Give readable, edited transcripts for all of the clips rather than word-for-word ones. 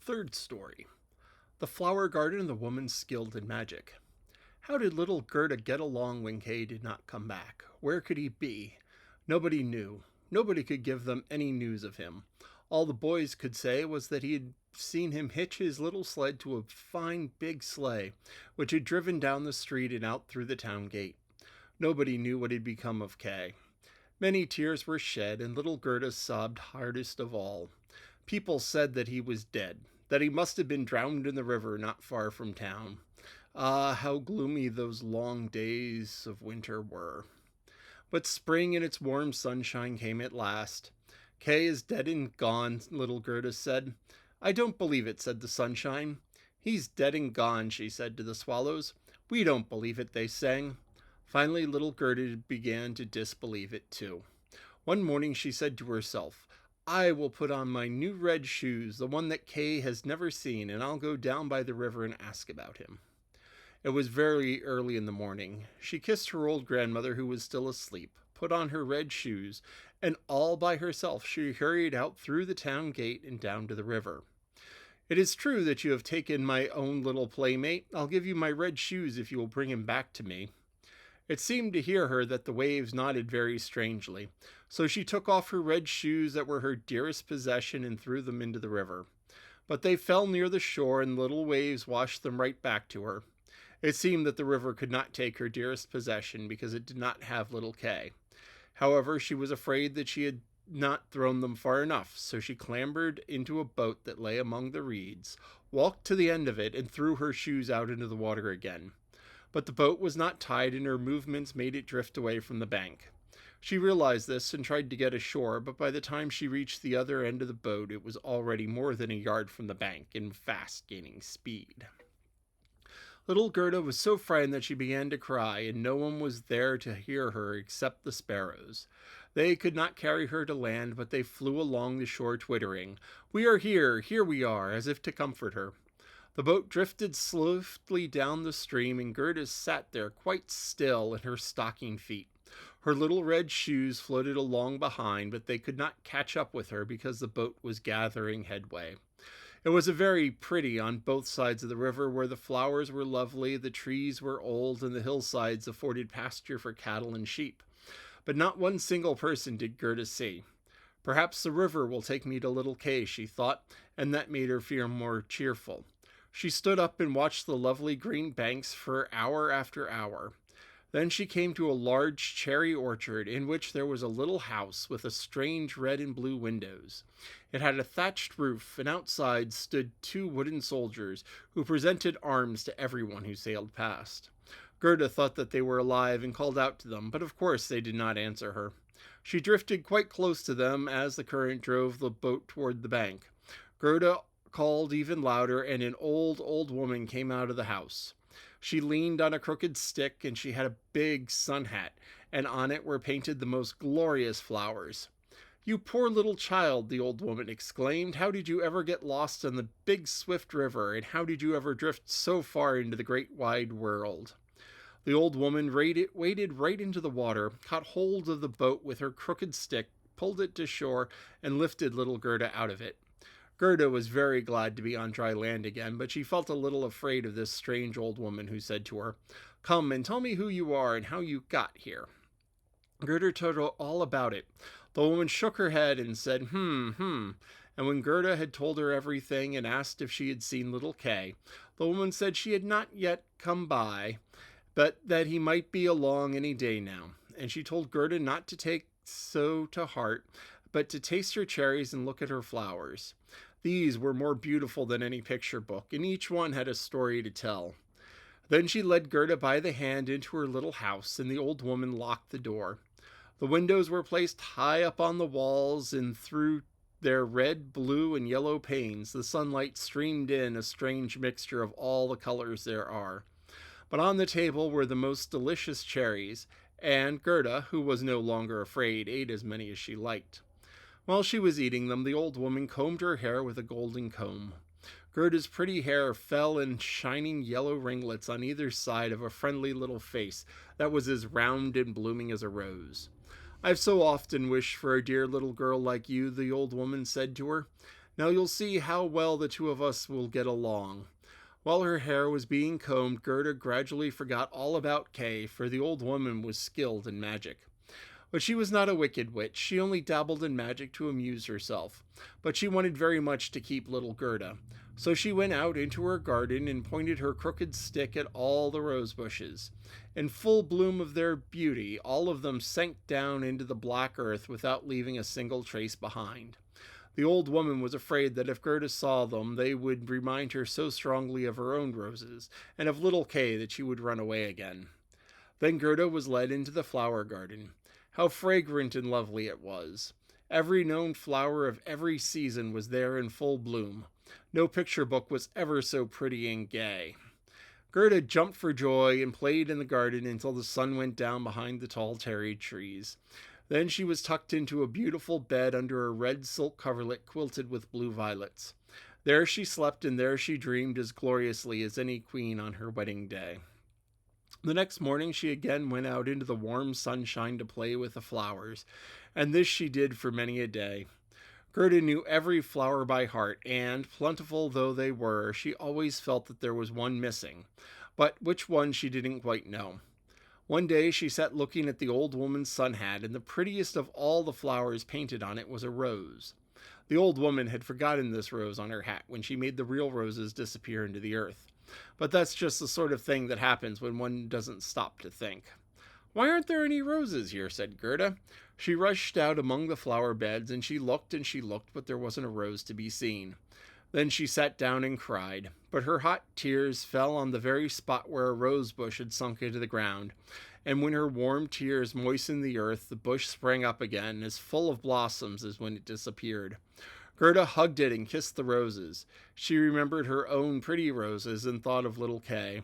Third story. The flower garden and the woman skilled in magic. How did little Gerda get along when Kay did not come back? Where could he be? Nobody knew. Nobody could give them any news of him. All the boys could say was that he had seen him hitch his little sled to a fine big sleigh, which had driven down the street and out through the town gate. Nobody knew what had become of Kay. Many tears were shed, and little Gerda sobbed hardest of all. People said that he was dead, that he must have been drowned in the river not far from town. Ah, how gloomy those long days of winter were. But spring and its warm sunshine came at last. Kay is dead and gone, little Gerda said. I don't believe it, said the sunshine. He's dead and gone, she said to the swallows. We don't believe it, they sang. Finally, little Gerda began to disbelieve it too. One morning she said to herself, I will put on my new red shoes, the one that Kay has never seen, and I'll go down by the river and ask about him. It was very early in the morning. She kissed her old grandmother, who was still asleep, put on her red shoes, and all by herself she hurried out through the town gate and down to the river. It is true that you have taken my own little playmate. I'll give you my red shoes if you will bring him back to me. It seemed to hear her that the waves nodded very strangely, so she took off her red shoes that were her dearest possession and threw them into the river. But they fell near the shore, and little waves washed them right back to her. It seemed that the river could not take her dearest possession because it did not have little Kay. However, she was afraid that she had not thrown them far enough, so she clambered into a boat that lay among the reeds, walked to the end of it, and threw her shoes out into the water again. But the boat was not tied, and her movements made it drift away from the bank. She realized this and tried to get ashore, but by the time she reached the other end of the boat, it was already more than a yard from the bank and fast gaining speed. Little Gerda was so frightened that she began to cry, and no one was there to hear her except the sparrows. They could not carry her to land, but they flew along the shore twittering, We are here, here we are, as if to comfort her. The boat drifted swiftly down the stream, and Gerda sat there quite still in her stocking feet. Her little red shoes floated along behind, but they could not catch up with her because the boat was gathering headway. It was a very pretty on both sides of the river, where the flowers were lovely, the trees were old, and the hillsides afforded pasture for cattle and sheep. But not one single person did Gerda see. Perhaps the river will take me to little Kay, she thought, and that made her feel more cheerful. She stood up and watched the lovely green banks for hour after hour. Then she came to a large cherry orchard in which there was a little house with a strange red and blue windows. It had a thatched roof, and outside stood two wooden soldiers who presented arms to everyone who sailed past. Gerda thought that they were alive and called out to them, but of course they did not answer her. She drifted quite close to them as the current drove the boat toward the bank. Gerda called even louder, and an old woman came out of the house. She leaned on a crooked stick, and she had a big sun hat, and on it were painted the most glorious flowers. You poor little child, the old woman exclaimed, how did you ever get lost in the big swift river, and how did you ever drift so far into the great wide world? The old woman waded right into the water, caught hold of the boat with her crooked stick, pulled it to shore, and lifted little Gerda out of it. Gerda was very glad to be on dry land again, but she felt a little afraid of this strange old woman, who said to her, Come and tell me who you are and how you got here. Gerda told her all about it. The woman shook her head and said, and when Gerda had told her everything and asked if she had seen little Kay, the woman said she had not yet come by, but that he might be along any day now, and she told Gerda not to take so to heart, but to taste her cherries and look at her flowers. These were more beautiful than any picture book, and each one had a story to tell. Then she led Gerda by the hand into her little house, and the old woman locked the door. The windows were placed high up on the walls, and through their red, blue, and yellow panes the sunlight streamed in, a strange mixture of all the colors there are. But on the table were the most delicious cherries, and Gerda, who was no longer afraid, ate as many as she liked. While she was eating them, the old woman combed her hair with a golden comb. Gerda's pretty hair fell in shining yellow ringlets on either side of a friendly little face that was as round and blooming as a rose. I've so often wished for a dear little girl like you, the old woman said to her. Now you'll see how well the two of us will get along." While her hair was being combed, Gerda gradually forgot all about Kay, for the old woman was skilled in magic. But she was not a wicked witch. She only dabbled in magic to amuse herself. But she wanted very much to keep little Gerda. So she went out into her garden and pointed her crooked stick at all the rose bushes. In full bloom of their beauty, all of them sank down into the black earth without leaving a single trace behind. The old woman was afraid that if Gerda saw them, they would remind her so strongly of her own roses, and of little Kay, that she would run away again. Then Gerda was led into the flower garden. How fragrant and lovely it was! Every known flower of every season was there in full bloom. No picture book was ever so pretty and gay. Gerda jumped for joy and played in the garden until the sun went down behind the tall cherry trees. Then she was tucked into a beautiful bed under a red silk coverlet quilted with blue violets. There she slept and there she dreamed as gloriously as any queen on her wedding day. The next morning she again went out into the warm sunshine to play with the flowers, and this she did for many a day. Gerda knew every flower by heart, and, plentiful though they were, she always felt that there was one missing, but which one she didn't quite know. One day she sat looking at the old woman's sun hat, and the prettiest of all the flowers painted on it was a rose. The old woman had forgotten this rose on her hat when she made the real roses disappear into the earth. But that's just the sort of thing that happens when one doesn't stop to think. "Why aren't there any roses here?" said Gerda. She rushed out among the flower beds, and she looked, but there wasn't a rose to be seen. Then she sat down and cried, but her hot tears fell on the very spot where a rose bush had sunk into the ground, and when her warm tears moistened the earth, the bush sprang up again, as full of blossoms as when it disappeared. Gerda hugged it and kissed the roses. She remembered her own pretty roses and thought of little Kay.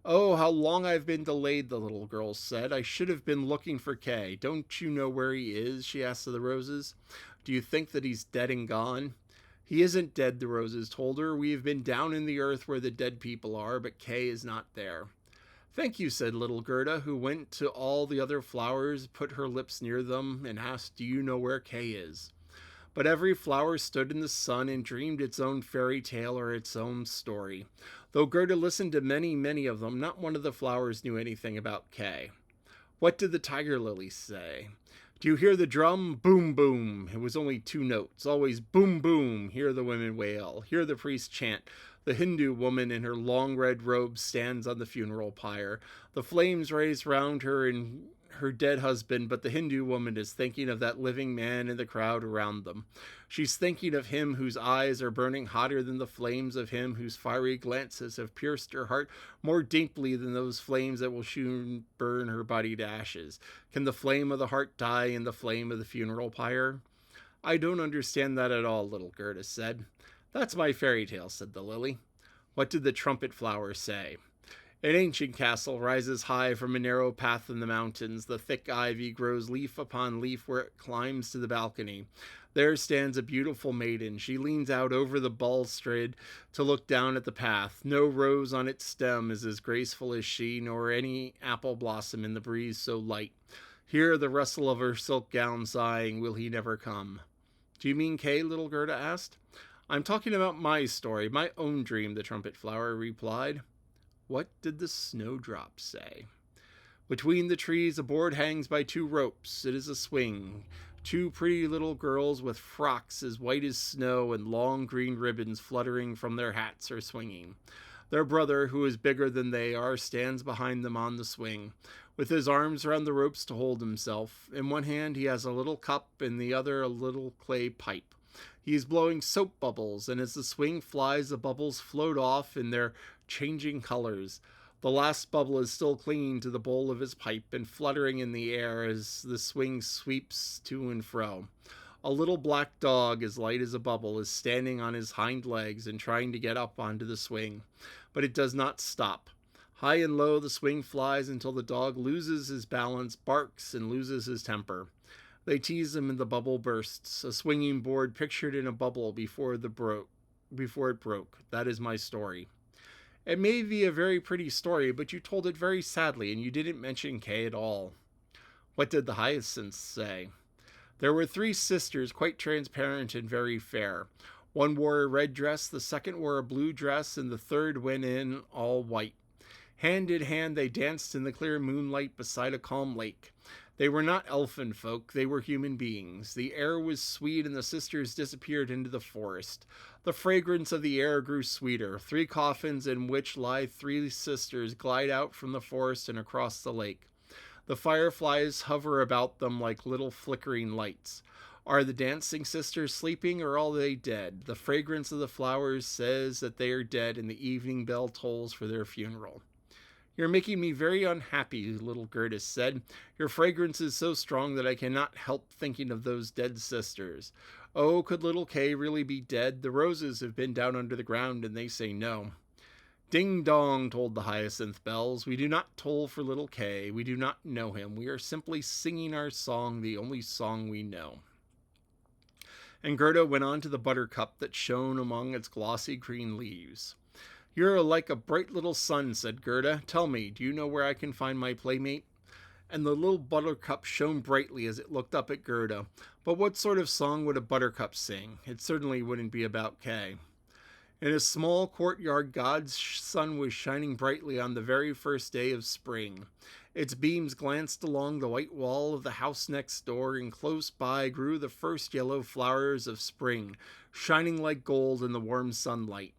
"Oh, how long I've been delayed," the little girl said. "I should have been looking for Kay. Don't you know where he is?" she asked of the roses. "Do you think that he's dead and gone?" "He isn't dead," the roses told her. "We have been down in the earth where the dead people are, but Kay is not there." "Thank you," said little Gerda, who went to all the other flowers, put her lips near them, and asked, "Do you know where Kay is?" But every flower stood in the sun and dreamed its own fairy tale or its own story. Though Gerda listened to many, many of them, not one of the flowers knew anything about Kay. What did the tiger lily say? "Do you hear the drum? Boom, boom." It was only two notes, always boom, boom. Hear the women wail, hear the priest chant. The Hindu woman in her long red robe stands on the funeral pyre. The flames raise round her and her dead husband, but the Hindu woman is thinking of that living man in the crowd around them. She's thinking of him whose eyes are burning hotter than the flames, of him whose fiery glances have pierced her heart more deeply than those flames that will soon burn her body to ashes. Can the flame of the heart die in the flame of the funeral pyre? "I don't understand that at all," little Gerda said. "That's my fairy tale," said the lily. What did the trumpet flower say? "An ancient castle rises high from a narrow path in the mountains. The thick ivy grows leaf upon leaf where it climbs to the balcony. There stands a beautiful maiden. She leans out over the balustrade to look down at the path. No rose on its stem is as graceful as she, nor any apple blossom in the breeze so light. Hear the rustle of her silk gown sighing, will he never come?" "Do you mean Kay?" little Gerda asked. "I'm talking about my story, my own dream," the trumpet flower replied. What did the snowdrop say? "Between the trees a board hangs by two ropes. It is a swing. Two pretty little girls with frocks as white as snow and long green ribbons fluttering from their hats are swinging. Their brother, who is bigger than they are, stands behind them on the swing, with his arms around the ropes to hold himself. In one hand he has a little cup, in the other a little clay pipe. He is blowing soap bubbles, and as the swing flies, the bubbles float off in their changing colors. The last bubble is still clinging to the bowl of his pipe and fluttering in the air as the swing sweeps to and fro. A little black dog, as light as a bubble, is standing on his hind legs and trying to get up onto the swing, but it does not stop. High and low the swing flies until the dog loses his balance, barks, and loses his temper. They tease him and the bubble bursts, a swinging board pictured in a bubble before it broke. That is my story." "It may be a very pretty story, but you told it very sadly, and you didn't mention Kay at all." What did the hyacinths say? "There were three sisters, quite transparent and very fair. One wore a red dress, the second wore a blue dress, and the third went in all white. Hand in hand they danced in the clear moonlight beside a calm lake. They were not elfin folk, they were human beings. The air was sweet, and the sisters disappeared into the forest. The fragrance of the air grew sweeter. 3 coffins in which lie 3 sisters glide out from the forest and across the lake. The fireflies hover about them like little flickering lights. Are the dancing sisters sleeping, or are they dead? The fragrance of the flowers says that they are dead, and the evening bell tolls for their funeral. You're making me very unhappy, little Gerda said. Your fragrance is so strong that I cannot help thinking of those dead sisters. Oh, could little Kay really be dead? The roses have been down under the ground, and they say no. Ding dong, told the hyacinth bells. We do not toll for little Kay. We do not know him. We are simply singing our song, the only song we know. And Gerda went on to the buttercup that shone among its glossy green leaves. You're like a bright little sun, said Gerda. Tell me, do you know where I can find my playmate? And the little buttercup shone brightly as it looked up at Gerda. But what sort of song would a buttercup sing? It certainly wouldn't be about Kay. In a small courtyard, God's sun was shining brightly on the very first day of spring. Its beams glanced along the white wall of the house next door, and close by grew the first yellow flowers of spring, shining like gold in the warm sunlight.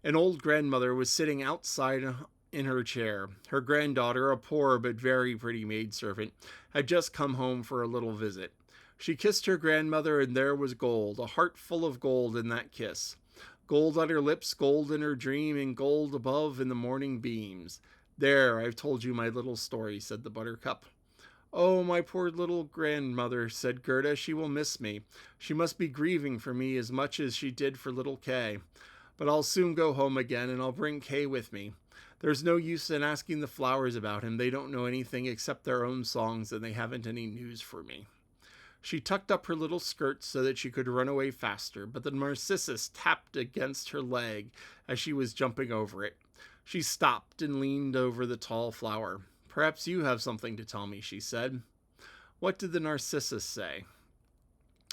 An old grandmother was sitting outside in her chair. Her granddaughter, a poor but very pretty maidservant, had just come home for a little visit. She kissed her grandmother, and there was gold, a heart full of gold in that kiss. Gold on her lips, gold in her dream, and gold above in the morning beams. There, I've told you my little story, said the buttercup. Oh, my poor little grandmother, said Gerda. She will miss me. She must be grieving for me as much as she did for little Kay. But I'll soon go home again, and I'll bring Kay with me. There's no use in asking the flowers about him. They don't know anything except their own songs, and they haven't any news for me. She tucked up her little skirt so that she could run away faster, but the narcissus tapped against her leg as she was jumping over it. She stopped and leaned over the tall flower. Perhaps you have something to tell me, she said. What did the narcissus say?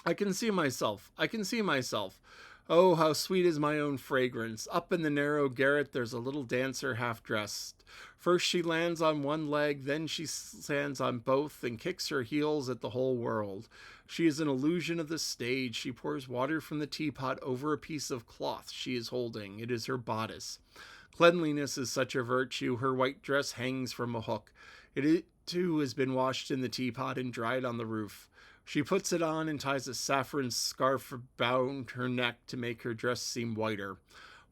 I can see myself. I can see myself. Oh, how sweet is my own fragrance. Up in the narrow garret there's a little dancer half dressed. First she lands on one leg, then she stands on both and kicks her heels at the whole world. She is an illusion of the stage. She pours water from the teapot over a piece of cloth she is holding. It is her bodice. Cleanliness is such a virtue. Her white dress hangs from a hook. It too has been washed in the teapot and dried on the roof. She puts it on and ties a saffron scarf about her neck to make her dress seem whiter.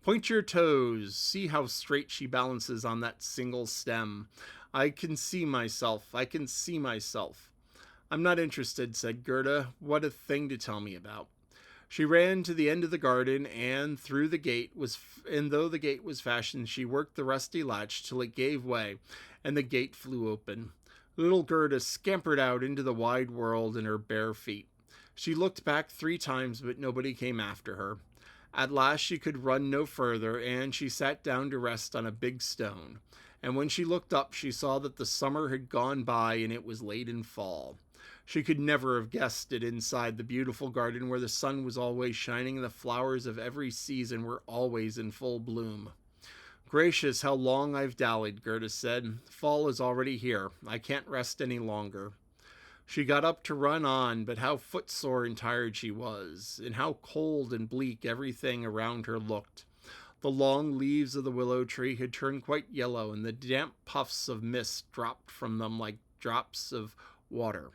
Point your toes. See how straight she balances on that single stem. I can see myself. I can see myself. I'm not interested, said Gerda. What a thing to tell me about. She ran to the end of the garden, and though the gate was fastened, she worked the rusty latch till it gave way, and the gate flew open. Little Gerda scampered out into the wide world in her bare feet. She looked back 3 times, but nobody came after her. At last she could run no further, and she sat down to rest on a big stone. And when she looked up, she saw that the summer had gone by, and it was late in fall. She could never have guessed it inside the beautiful garden where the sun was always shining and the flowers of every season were always in full bloom. Gracious, how long I've dallied, Gerda said. Fall is already here. I can't rest any longer. She got up to run on, but how footsore and tired she was, and how cold and bleak everything around her looked. The long leaves of the willow tree had turned quite yellow, and the damp puffs of mist dropped from them like drops of water.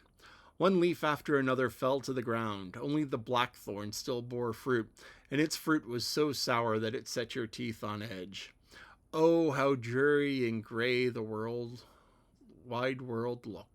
One leaf after another fell to the ground. Only the blackthorn still bore fruit, and its fruit was so sour that it set your teeth on edge. Oh, how dreary and gray the wide world looked.